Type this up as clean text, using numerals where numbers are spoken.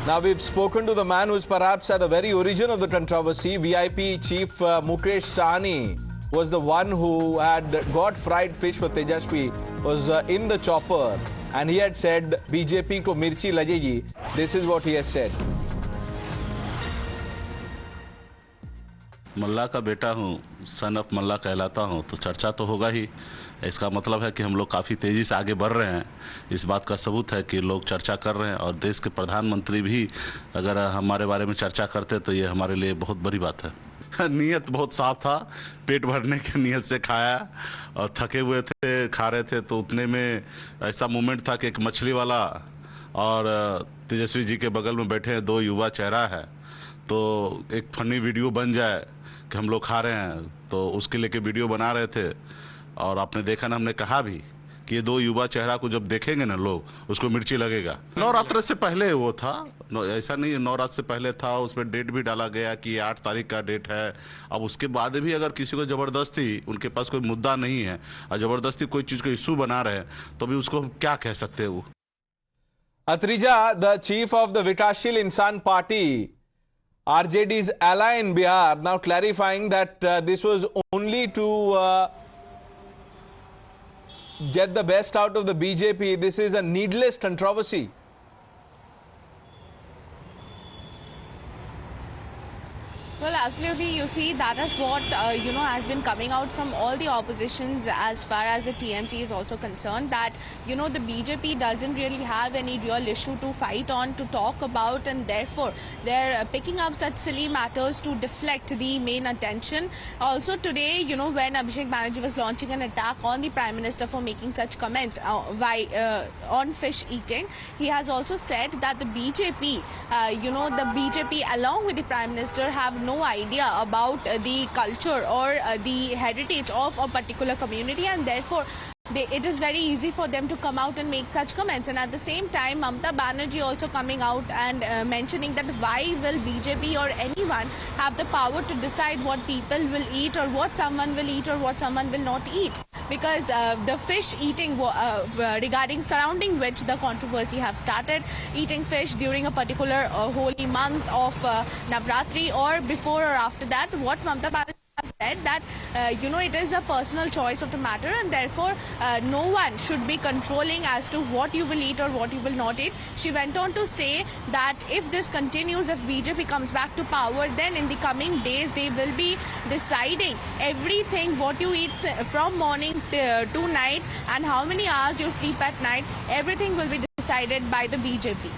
Now we've spoken to the man who's perhaps at the very origin of the controversy. VIP Chief Mukesh Sahni was the one who had got fried fish for Tejaswi, was in the chopper, and he had said BJP ko mirchi lagegi. This is what he has said. मल्ला का बेटा हूँ, son of मल्ला कहलाता हूँ, तो चर्चा तो होगा ही। इसका मतलब है कि हम लोग काफ़ी तेज़ी से आगे बढ़ रहे हैं। इस बात का सबूत है कि लोग चर्चा कर रहे हैं और देश के प्रधानमंत्री भी अगर हमारे बारे में चर्चा करते तो ये हमारे लिए बहुत बड़ी बात है। नीयत बहुत साफ था, पेट भरने की नीयत से खाया और थके हुए थे, खा रहे थे, तो उतने में ऐसा मोमेंट था कि एक मछली वाला और तेजस्वी जी के बगल में बैठे दो युवा चेहरा है, तो एक फनी वीडियो बन जाए कि हम लोग खा रहे हैं, तो उसके लेके वीडियो बना रहे थे। और आपने देखा ना, हमने कहा भी कि ये दो युवा चेहरा को जब देखेंगे ना लोग, उसको मिर्ची लगेगा। नवरात्र से पहले वो था, ऐसा नहीं, नवरात्र से पहले था, उसमें डेट भी डाला गया कि 8 तारीख का डेट है। अब उसके बाद भी अगर किसी को जबरदस्ती, उनके पास कोई मुद्दा नहीं है और जबरदस्ती कोई चीज को इशू बना रहे हैं, तो भी उसको क्या कह सकते हैं। वो Atrija, the chief of the Vikashshil Insan Party, RJD's ally in Bihar, now clarifying that this was only to get the best out of the BJP. This is a needless controversy. Well, absolutely. You see, that is what, has been coming out from all the oppositions as far as the TMC is also concerned, that, the BJP doesn't really have any real issue to fight on, to talk about, and therefore they're picking up such silly matters to deflect the main attention. Also today, when Abhishek Banerjee was launching an attack on the Prime Minister for making such comments on fish eating, he has also said that the BJP, the BJP along with the Prime Minister have no idea about the culture or the heritage of a particular community, and therefore it is very easy for them to come out and make such comments. And at the same time, Mamata Banerjee also coming out and mentioning that why will BJP or anyone have the power to decide what people will eat or what someone will eat or what someone will not eat, because the fish eating regarding surrounding which the controversy have started, eating fish during a particular holy month of Navratri or before or after that, what Mamata Banerjee said that it is a personal choice of the matter, and therefore no one should be controlling as to what you will eat or what you will not eat. She went on to say that if this continues, if BJP comes back to power, then in the coming days they will be deciding everything, what you eat from morning to night and how many hours you sleep at night. Everything will be decided by the BJP.